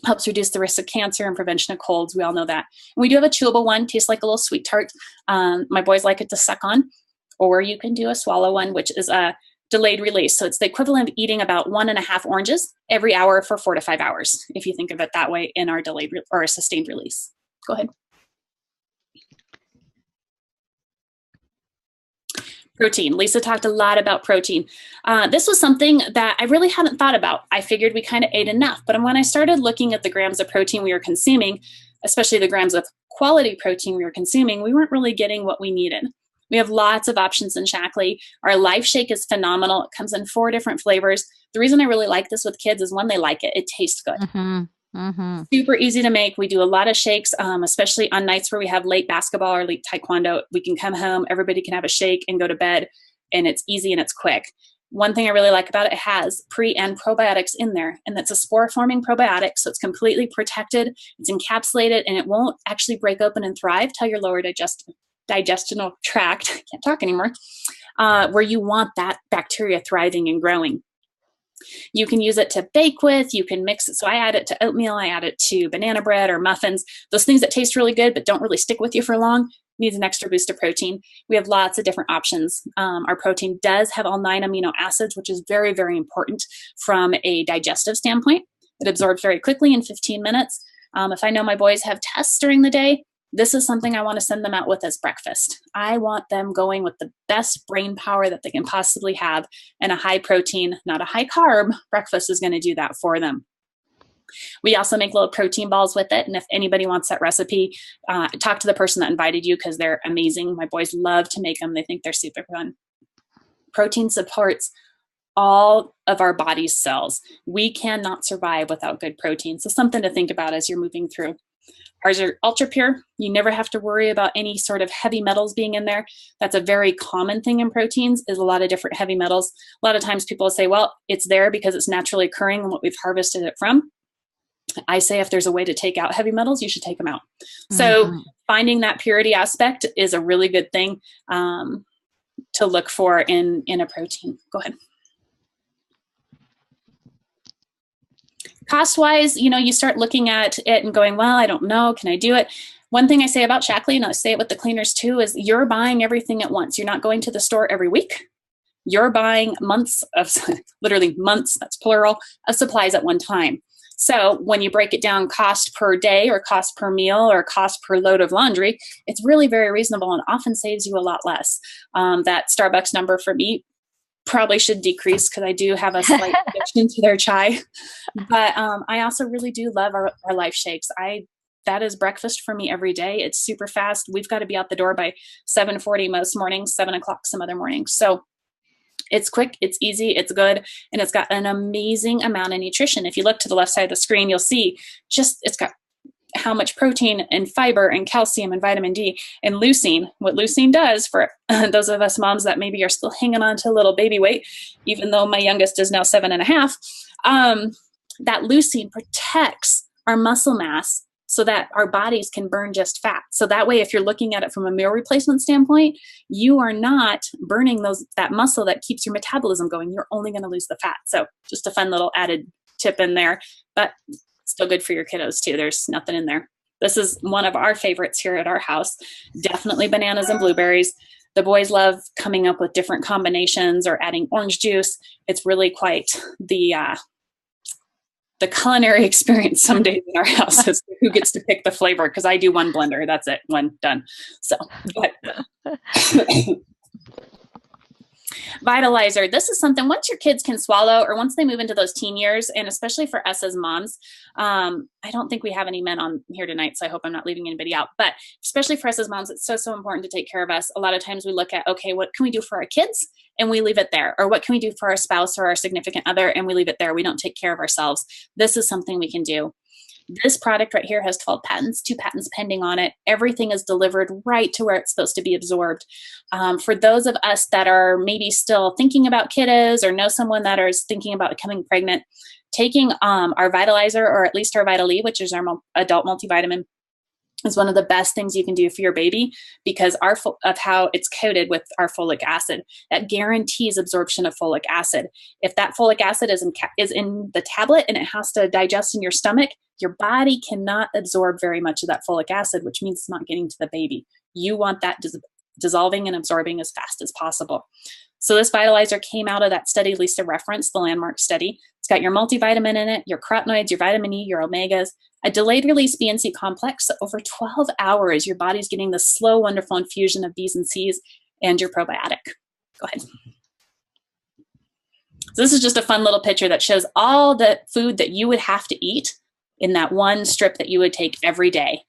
Helps reduce the risk of cancer and prevention of colds. We all know that. And we do have a chewable one, tastes like a little sweet tart. My boys like it to suck on, or you can do a swallow one, which is a delayed release. So it's the equivalent of eating about 1.5 oranges every hour for 4 to 5 hours, if you think of it that way in our delayed or a sustained release. Go ahead. Protein. Lisa talked a lot about protein. This was something that I really hadn't thought about. I figured we kind of ate enough, but when I started looking at the grams of protein we were consuming, especially the grams of quality protein we were consuming, we weren't really getting what we needed. We have lots of options in Shaklee. Our Life Shake is phenomenal. It comes in 4 different flavors. The reason I really like this with kids is when they like it, it tastes good. Super easy to make. We do a lot of shakes, especially on nights where we have late basketball or late taekwondo. We can come home, everybody can have a shake and go to bed, and it's easy and it's quick. One thing I really like about it, it has pre and probiotics in there, and that's a spore-forming probiotic, so it's completely protected, it's encapsulated, and it won't actually break open and thrive till your lower digestional tract, I can't talk anymore, where you want that bacteria thriving and growing. You can use it to bake with, you can mix it. So I add it to oatmeal, I add it to banana bread or muffins. Those things that taste really good but don't really stick with you for long, needs an extra boost of protein. We have lots of different options. Our protein does have all 9 amino acids, which is very, very important from a digestive standpoint. It absorbs very quickly in 15 minutes. If I know my boys have tests during the day, this is something I want to send them out with as breakfast. I want them going with the best brain power that they can possibly have, and a high protein, not a high carb breakfast is going to do that for them. We also make little protein balls with it. And if anybody wants that recipe, talk to the person that invited you because they're amazing. My boys love to make them. They think they're super fun. Protein supports all of our body's cells. We cannot survive without good protein. So something to think about as you're moving through. Ours are ultra pure. You never have to worry about any sort of heavy metals being in there. That's a very common thing in proteins, is a lot of different heavy metals. A lot of times people say, well, it's there because it's naturally occurring and what we've harvested it from. I say if there's a way to take out heavy metals, you should take them out. So finding that purity aspect is a really good thing to look for in a protein. Go ahead. Cost-wise, you start looking at it and going, well, I don't know, can I do it? One thing I say about Shaklee, and I say it with the cleaners too, is you're buying everything at once. You're not going to the store every week. you're buying months of, literally months, that's plural, of supplies at one time. So when you break it down cost per day or cost per meal or cost per load of laundry, it's really very reasonable and often saves you a lot less. That Starbucks number for me probably should decrease because I do have a slight addiction to their chai. But I also really do love our Life Shakes. That is breakfast for me every day. It's super fast. We've got to be out the door by 7:40 most mornings, 7 o'clock some other mornings. So it's quick, it's easy, it's good, and it's got an amazing amount of nutrition. If you look to the left side of the screen, you'll see it's got how much protein and fiber and calcium and vitamin D and leucine. What leucine does for those of us moms that maybe are still hanging on to a little baby weight, even though my youngest is now 7.5, that leucine protects our muscle mass so that our bodies can burn just fat. So that way, if you're looking at it from a meal replacement standpoint, you are not burning that muscle that keeps your metabolism going. You're only going to lose the fat. So just a fun little added tip in there, but still good for your kiddos too. There's nothing in there. This is one of our favorites here at our house. Definitely bananas and blueberries. The boys love coming up with different combinations or adding orange juice. It's really quite the culinary experience some days in our house is who gets to pick the flavor, because I do one blender. That's it. One done. So go ahead. Vitalizer. This is something once your kids can swallow, or once they move into those teen years, and especially for us as moms, I don't think we have any men on here tonight, so I hope I'm not leaving anybody out, but especially for us as moms, it's so important to take care of us. A lot of times we look at, okay, what can we do for our kids? And we leave it there. Or what can we do for our spouse or our significant other? And we leave it there. We don't take care of ourselves. This is something we can do. This product right here has 12 patents, 2 patents pending on it. Everything is delivered right to where it's supposed to be absorbed. For those of us that are maybe still thinking about kiddos or know someone that is thinking about becoming pregnant, taking our Vitalizer, or at least our Vitali, which is our adult multivitamin, is one of the best things you can do for your baby, because of how it's coated with our folic acid. That guarantees absorption of folic acid. If that folic acid is in the tablet and it has to digest in your stomach, your body cannot absorb very much of that folic acid, which means it's not getting to the baby. You want that dissolving and absorbing as fast as possible. So this Vitalizer came out of that study Lisa referenced, the landmark study. It's got your multivitamin in it, your carotenoids, your vitamin E, your omegas, a delayed release BNC complex. So over 12 hours, your body's getting the slow, wonderful infusion of B's and C's and your probiotic. Go ahead. So this is just a fun little picture that shows all the food that you would have to eat in that one strip that you would take every day.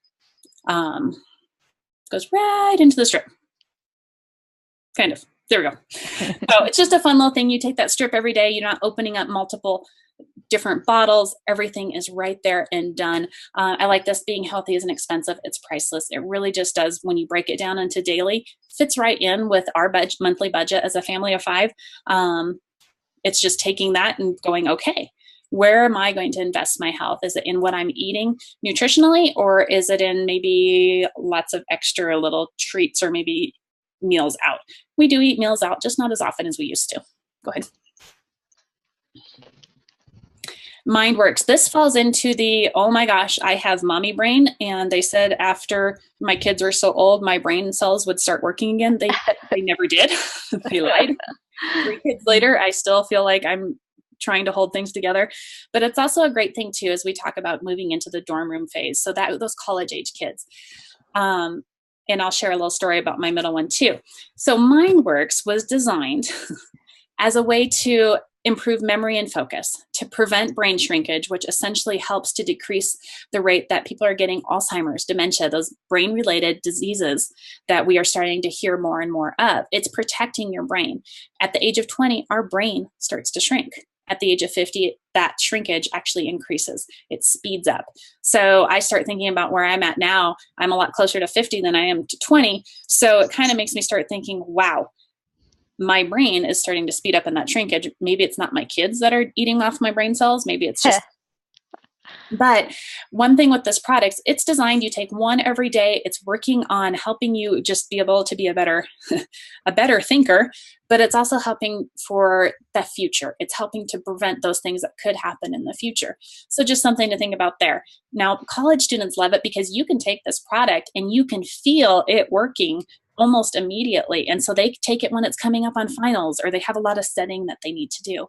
Goes right into the strip. Kind of. There we go. So it's just a fun little thing. You take that strip every day. You're not opening up multiple different bottles. Everything is right there and done. I like this. Being healthy isn't expensive. It's priceless. It really just does, when you break it down into daily, fits right in with our monthly budget as a family of 5. It's just taking that and going, okay, where am I going to invest my health? Is it in what I'm eating nutritionally, or is it in maybe lots of extra little treats or maybe meals out? We do eat meals out, just not as often as we used to. Go ahead. MindWorks. This falls into the, oh my gosh, I have mommy brain. And they said after my kids were so old, my brain cells would start working again. They never did. They lied. 3 kids later, I still feel like I'm trying to hold things together. But it's also a great thing too, as we talk about moving into the dorm room phase. So that those college age kids. And I'll share a little story about my middle one too. So MindWorks was designed as a way to improve memory and focus, to prevent brain shrinkage, which essentially helps to decrease the rate that people are getting Alzheimer's, dementia, those brain-related diseases that we are starting to hear more and more of. It's protecting your brain. At the age of 20, our brain starts to shrink. At the age of 50, that shrinkage actually increases. It speeds up. So I start thinking about where I'm at now. I'm a lot closer to 50 than I am to 20. So it kind of makes me start thinking, wow, my brain is starting to speed up in that shrinkage. Maybe it's not my kids that are eating off my brain cells. Maybe it's just But one thing with this product, it's designed, you take one every day. It's working on helping you just be able to be a better thinker, but it's also helping for the future. It's helping to prevent those things that could happen in the future. So just something to think about there. Now, college students love it because you can take this product and you can feel it working almost immediately. And so they take it when it's coming up on finals, or they have a lot of studying that they need to do.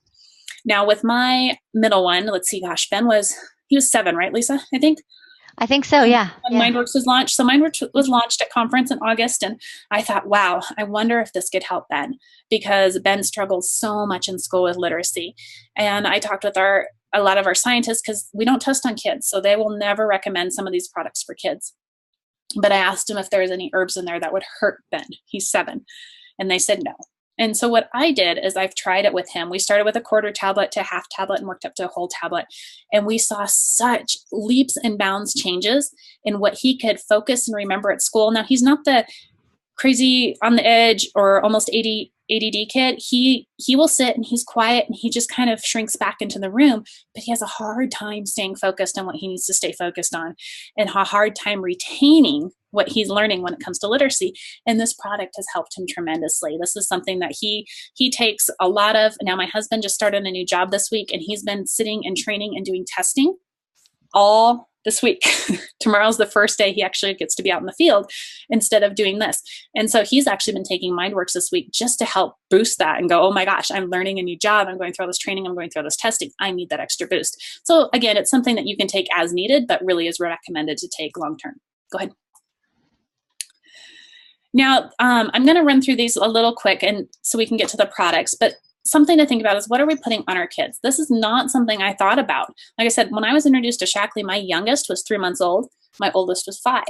Now with my middle one, let's see, gosh, he was 7, right, Lisa? I think so. Yeah. When MindWorks was launched. So MindWorks was launched at conference in August, and I thought, wow, I wonder if this could help Ben, because Ben struggles so much in school with literacy. And I talked with a lot of our scientists, because we don't test on kids, so they will never recommend some of these products for kids. But I asked him if there was any herbs in there that would hurt Ben. He's 7. And they said no. And so what I did is I've tried it with him. We started with a quarter tablet to a half tablet and worked up to a whole tablet. And we saw such leaps and bounds changes in what he could focus and remember at school. Now, he's not the crazy on the edge or almost ADD kid. He will sit and he's quiet and he just kind of shrinks back into the room, but he has a hard time staying focused on what he needs to stay focused on, and a hard time retaining what he's learning when it comes to literacy. And this product has helped him tremendously. This is something that he takes a lot of. Now my husband just started a new job this week, and he's been sitting and training and doing testing all this week. Tomorrow's the first day he actually gets to be out in the field instead of doing this. And so he's actually been taking MindWorks this week just to help boost that and go, oh my gosh, I'm learning a new job. I'm going through all this training. I'm going through all this testing. I need that extra boost. So again, it's something that you can take as needed, but really is recommended to take long-term. Go ahead. Now, I'm going to run through these a little quick, and so we can get to the products, but something to think about is, what are we putting on our kids? This is not something I thought about. Like I said, when I was introduced to Shaklee, my youngest was 3 months old. My oldest was 5.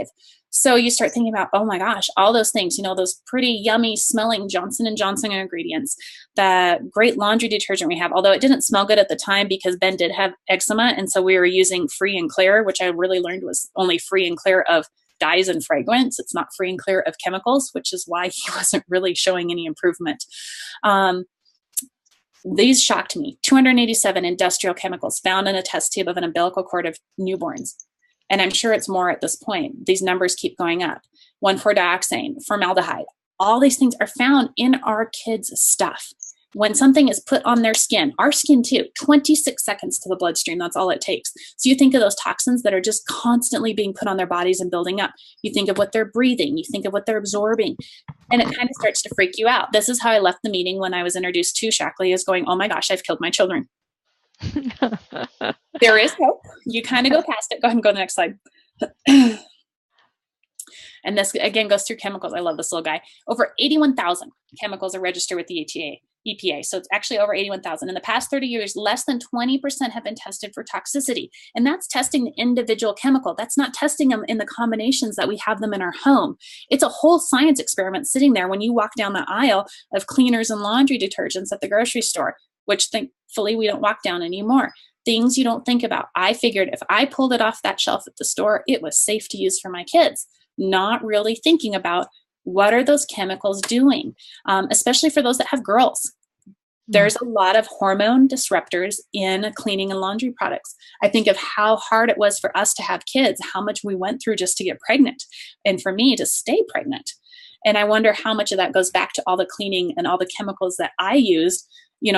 So you start thinking about, oh my gosh, all those things, those pretty yummy smelling Johnson & Johnson ingredients, the great laundry detergent we have, although it didn't smell good at the time because Ben did have eczema. And so we were using free and clear, which I really learned was only free and clear of dyes and fragrance. It's not free and clear of chemicals, which is why he wasn't really showing any improvement. These shocked me. 287 industrial chemicals found in a test tube of an umbilical cord of newborns. And I'm sure it's more at this point. These numbers keep going up. 1,4-dioxane, formaldehyde. All these things are found in our kids' stuff. When something is put on their skin, our skin too, 26 seconds to the bloodstream, that's all it takes. So you think of those toxins that are just constantly being put on their bodies and building up. You think of what they're breathing, you think of what they're absorbing, and it kind of starts to freak you out. This is how I left the meeting when I was introduced to Shaklee, is going, oh my gosh, I've killed my children. There is hope. You kind of go past it. Go ahead and go to the next slide. And this again goes through chemicals. I love this little guy. Over 81,000 chemicals are registered with the EPA. So it's actually over 81,000. In the past 30 years, less than 20% have been tested for toxicity. And that's testing the individual chemical. That's not testing them in the combinations that we have them in our home. It's a whole science experiment sitting there when you walk down the aisle of cleaners and laundry detergents at the grocery store, which thankfully we don't walk down anymore. Things you don't think about. I figured if I pulled it off that shelf at the store, it was safe to use for my kids. Not really thinking about what are those chemicals doing, especially for those that have girls. There's a lot of hormone disruptors in cleaning and laundry products. I think of how hard it was for us to have kids, how much we went through just to get pregnant, and for me to stay pregnant. And I wonder how much of that goes back to all the cleaning and all the chemicals that I used,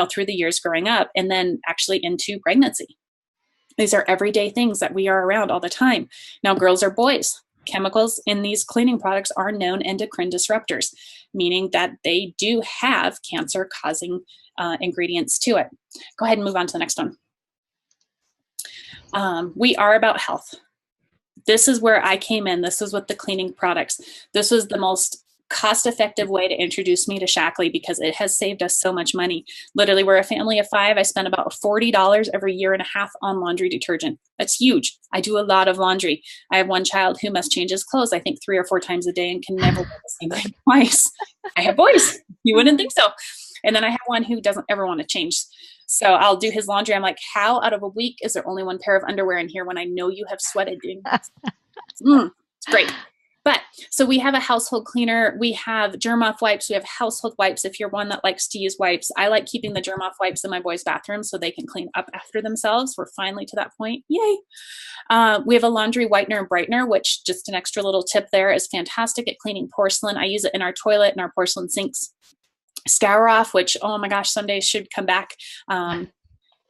through the years growing up, and then actually into pregnancy. These are everyday things that we are around all the time. Now, girls or boys, chemicals in these cleaning products are known endocrine disruptors, meaning that they do have cancer-causing ingredients to it. Go ahead and move on to the next one. We are about health. This is where I came in. This is with the cleaning products. This was the most cost-effective way to introduce me to Shaklee because it has saved us so much money. Literally, we're a family of 5. I spend about $40 every year and a half on laundry detergent. That's huge. I do a lot of laundry. I have one child who must change his clothes, I think 3 or 4 times a day and can never wear the same thing twice. I have boys. You wouldn't think so. And then I have one who doesn't ever want to change. So I'll do his laundry. I'm like, how out of a week is there only 1 pair of underwear in here when I know you have sweated doing this? It's great. But so we have a household cleaner. We have germ off wipes. We have household wipes. If you're one that likes to use wipes, I like keeping the germ off wipes in my boys' bathroom so they can clean up after themselves. We're finally to that point. Yay. We have a laundry whitener and brightener, which just an extra little tip there is fantastic at cleaning porcelain. I use it in our toilet and our porcelain sinks. Scour off, which, oh my gosh, someday should come back.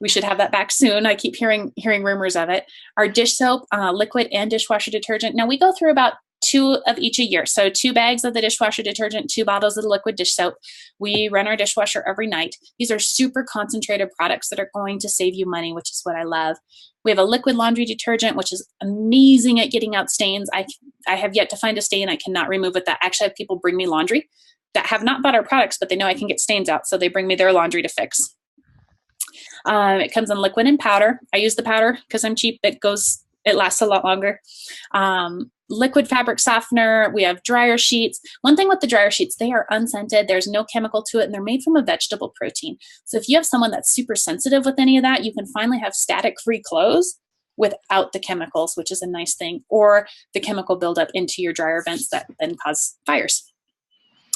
We should have that back soon. I keep hearing rumors of it. Our dish soap, liquid and dishwasher detergent. Now we go through about 2 of each a year. So 2 bags of the dishwasher detergent, 2 bottles of the liquid dish soap. We run our dishwasher every night. These are super concentrated products that are going to save you money, which is what I love. We have a liquid laundry detergent, which is amazing at getting out stains. I have yet to find a stain I cannot remove with that. Actually, I have people bring me laundry that have not bought our products, but they know I can get stains out, so they bring me their laundry to fix. It comes in liquid and powder. I use the powder because I'm cheap. It lasts a lot longer. Liquid fabric softener. We have dryer sheets. One thing with the dryer sheets, they are unscented. There's no chemical to it, and they're made from a vegetable protein. So if you have someone that's super sensitive with any of that, you can finally have static-free clothes without the chemicals, which is a nice thing, or the chemical buildup into your dryer vents that then cause fires.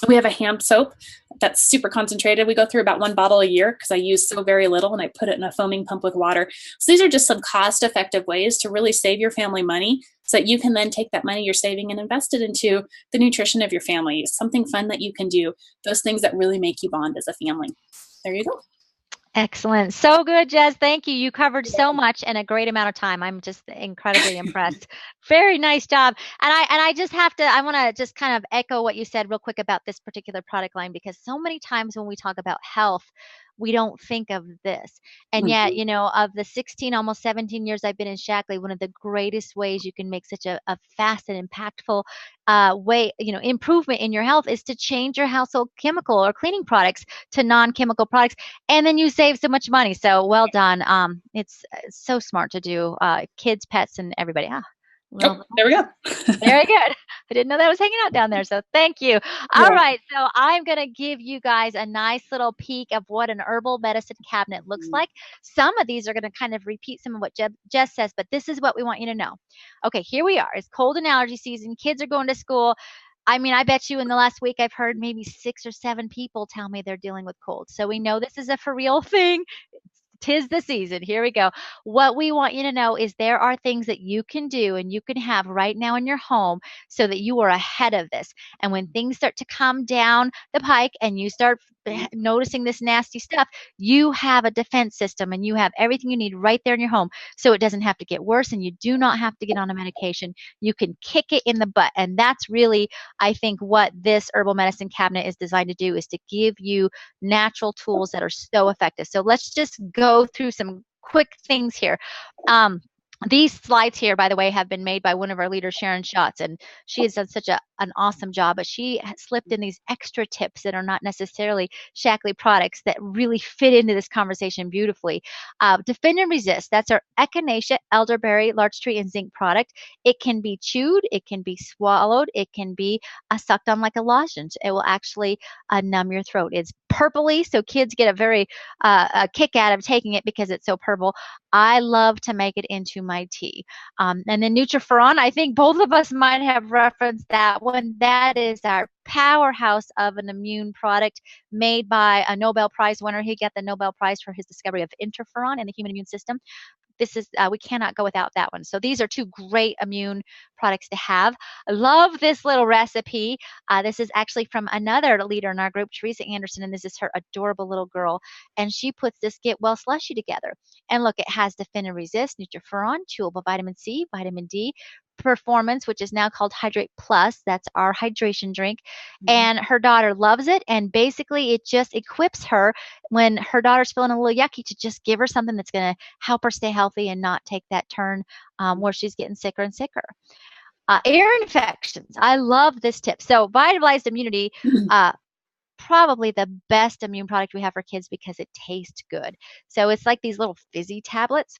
We have a hand soap that's super concentrated. We go through about 1 bottle a year because I use so very little, and I put it in a foaming pump with water. So these are just some cost-effective ways to really save your family money so that you can then take that money you're saving and invest it into the nutrition of your family. Something fun that you can do, those things that really make you bond as a family. There you go. Excellent. So good, Jez. Thank you. You covered so much in a great amount of time. I'm just incredibly impressed. Very nice job. And I just have to, I want to just kind of echo what you said real quick about this particular product line, because so many times when we talk about health, we don't think of this. And yet, Mhm. of the 16, almost 17 years I've been in Shackley, one of the greatest ways you can make such a fast and impactful way, improvement in your health is to change your household chemical or cleaning products to non-chemical products, and then you save so much money. So well done. It's so smart to do. Kids, pets, and everybody. Oh, Well, there we go. very good. I didn't know that was hanging out down there. So thank you. All Yeah. right. So I'm going to give you guys a nice little peek of what an herbal medicine cabinet looks like. Some of these are going to kind of repeat some of what Jess says, but this is what we want you to know. Okay, here we are. It's cold and allergy season. Kids are going to school. I mean, I bet you in the last week I've heard maybe 6 or 7 people tell me they're dealing with cold. So we know this is a for real thing. 'Tis the season. Here we go. What we want you to know is there are things that you can do and you can have right now in your home so that you are ahead of this. And when things start to come down the pike and you start noticing this nasty stuff, you have a defense system and you have everything you need right there in your home. So it doesn't have to get worse and you do not have to get on a medication. You can kick it in the butt. And that's really, I think, what this herbal medicine cabinet is designed to do, is to give you natural tools that are so effective. So let's just go through some quick things here. These slides here, by the way, have been made by one of our leaders, Sharon Schatz, and she has done such an awesome job, but she has slipped in these extra tips that are not necessarily Shackley products that really fit into this conversation beautifully. Defend and Resist, that's our echinacea, elderberry, larch tree, and zinc product. It can be chewed, it can be swallowed, it can be sucked on like a lozenge. It will actually numb your throat. It's purpley, so kids get a kick out of taking it because it's so purple. I love to make it into my tea. And then Nutriferon, I think both of us might have referenced that one. That is our powerhouse of an immune product made by a Nobel Prize winner. He got the Nobel Prize for his discovery of interferon in the human immune system. This is we cannot go without that one. So these are 2 great immune products to have. I love this little recipe. This is actually from another leader in our group, Teresa Anderson, and this is her adorable little girl. And she puts this Get Well slushy together. And look, it has Defend and Resist, Nutriferon, chewable vitamin C, vitamin D, Performance, which is now called Hydrate Plus. That's our hydration drink. And her daughter loves it. And basically, it just equips her when her daughter's feeling a little yucky to just give her something that's going to help her stay healthy and not take that turn where she's getting sicker and sicker. Ear infections. I love this tip. So, Vitalized Immunity. Probably the best immune product we have for kids because it tastes good. So it's like these little fizzy tablets.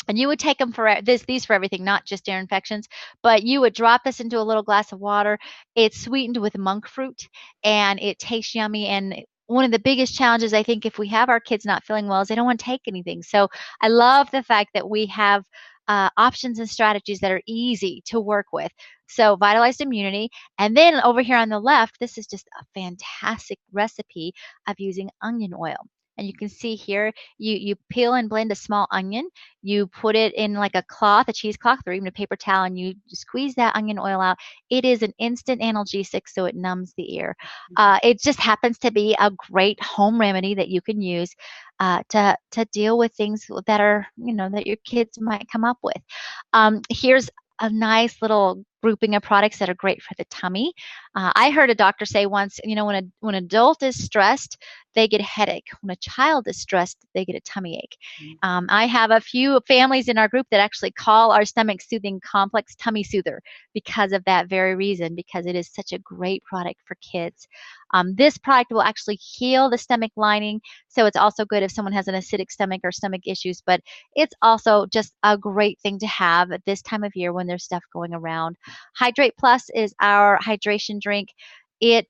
And you would take them for these for everything, not just ear infections, but you would drop this into a little glass of water. It's sweetened with monk fruit and it tastes yummy. And one of the biggest challenges, I think, if we have our kids not feeling well, is they don't want to take anything. So I love the fact that we have options and strategies that are easy to work with. So Vitalized Immunity. And then over here on the left, this is just a fantastic recipe of using onion oil. And you can see here, you peel and blend a small onion. You put it in like a cloth, a cheesecloth, or even a paper towel, and you squeeze that onion oil out. It is an instant analgesic, so it numbs the ear. It just happens to be a great home remedy that you can use to deal with things that are, that your kids might come up with. Here's a nice little grouping of products that are great for the tummy. I heard a doctor say once, when an adult is stressed, they get a headache. When a child is stressed, they get a tummy ache. I have a few families in our group that actually call our stomach soothing complex tummy soother because of that very reason, because it is such a great product for kids. This product will actually heal the stomach lining, so it's also good if someone has an acidic stomach or stomach issues, but it's also just a great thing to have at this time of year when there's stuff going around. Hydrate Plus is our hydration drink. It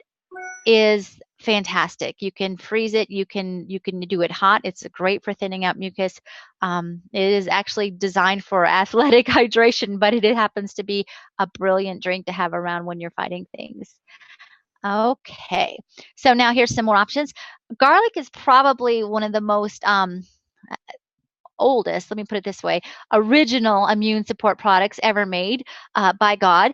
is fantastic. You can freeze it. You can do it hot. It's great for thinning out mucus. It is actually designed for athletic hydration, but it happens to be a brilliant drink to have around when you're fighting things. Okay, so now here's some more options. Garlic is probably one of the most oldest, let me put it this way, original immune support products ever made by God.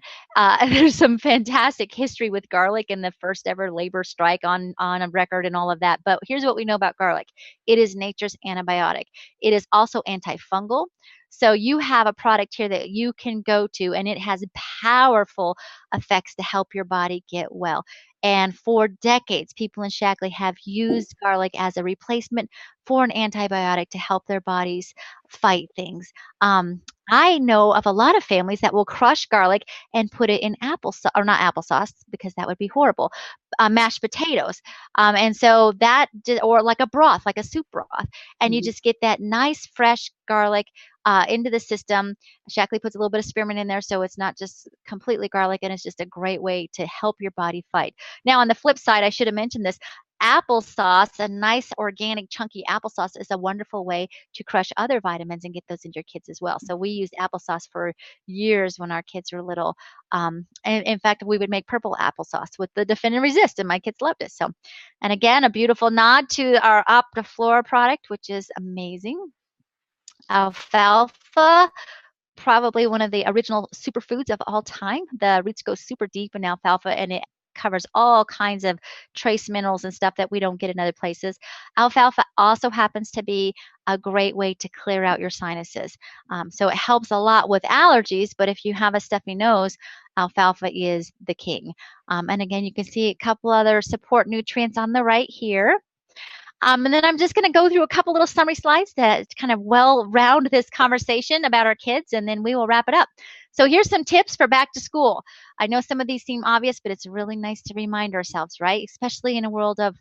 There's some fantastic history with garlic and the first ever labor strike on a record and all of that. But here's what we know about garlic. It is nature's antibiotic. It is also antifungal. So you have a product here that you can go to, and it has powerful effects to help your body get well. And for decades, people in Shackley have used garlic as a replacement for an antibiotic to help their bodies fight things. I know of a lot of families that will crush garlic and put it in applesauce, or not applesauce, because that would be horrible, mashed potatoes. And so or like a broth, like a soup broth. And you just get that nice, fresh garlic into the system. Shackley puts a little bit of spearmint in there, so it's not just completely garlic, and it's just a great way to help your body fight. Now, on the flip side, I should have mentioned this. Applesauce, a nice organic chunky applesauce, is a wonderful way to crush other vitamins and get those into your kids as well. So we used applesauce for years when our kids were little. And in fact, we would make purple applesauce with the Defend and Resist, and my kids loved it. So, and again, a beautiful nod to our Optiflora product, which is amazing. Alfalfa, probably one of the original superfoods of all time. The roots go super deep in alfalfa, and it covers all kinds of trace minerals and stuff that we don't get in other places. Alfalfa also happens to be a great way to clear out your sinuses. So it helps a lot with allergies, but if you have a stuffy nose, alfalfa is the king. And again, you can see a couple other support nutrients on the right here. And then I'm just going to go through a couple little summary slides that kind of round this conversation about our kids, and then we will wrap it up. So here's some tips for back to school. I know some of these seem obvious, but it's really nice to remind ourselves, right? Especially in a world of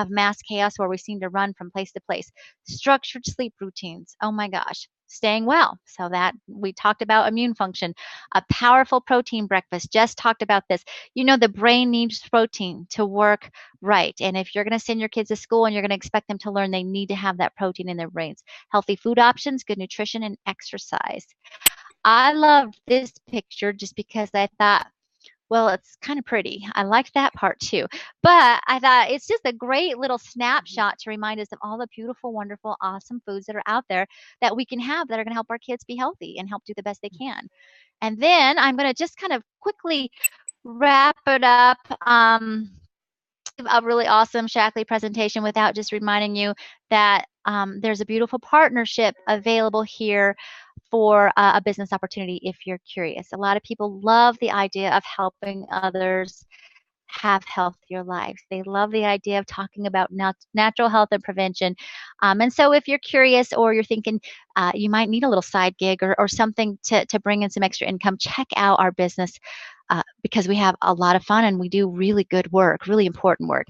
mass chaos where we seem to run from place to place. Structured sleep routines. Oh my gosh. Staying well. So that we talked about immune function. A powerful protein breakfast. Just talked about this. The brain needs protein to work right. And if you're going to send your kids to school and you're going to expect them to learn, they need to have that protein in their brains. Healthy food options, good nutrition, and exercise. I loved this picture just because I thought, well, it's kind of pretty. I liked that part too. But I thought it's just a great little snapshot to remind us of all the beautiful, wonderful, awesome foods that are out there that we can have that are going to help our kids be healthy and help do the best they can. And then I'm going to just kind of quickly wrap it up. A really awesome Shackley presentation without just reminding you that there's a beautiful partnership available here for a business opportunity if you're curious. A lot of people love the idea of helping others have healthier lives. They love the idea of talking about natural health and prevention. And so if you're curious or you're thinking you might need a little side gig or something to bring in some extra income, check out our business because we have a lot of fun and we do really good work, really important work.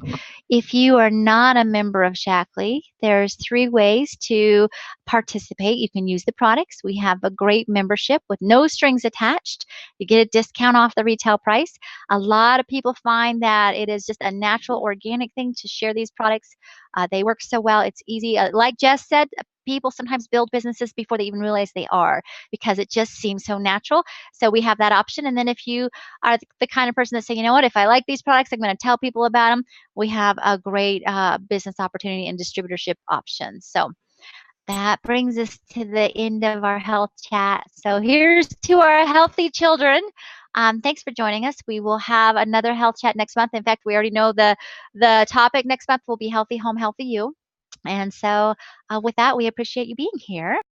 If you are not a member of Shackley, there's 3 ways to participate. You can use the products. We have a great membership with no strings attached. You get a discount off the retail price. A lot of people find that it is just a natural, organic thing to share these products. They work so well. It's easy. Like Jess said, people sometimes build businesses before they even realize they are because it just seems so natural. So we have that option. And then if you are the kind of person that say, you know what, if I like these products, I'm going to tell people about them, we have a great business opportunity and distributorship option. So that brings us to the end of our health chat. So here's to our healthy children. Thanks for joining us. We will have another health chat next month. In fact, we already know the topic next month will be Healthy Home, Healthy You. And so with that, we appreciate you being here.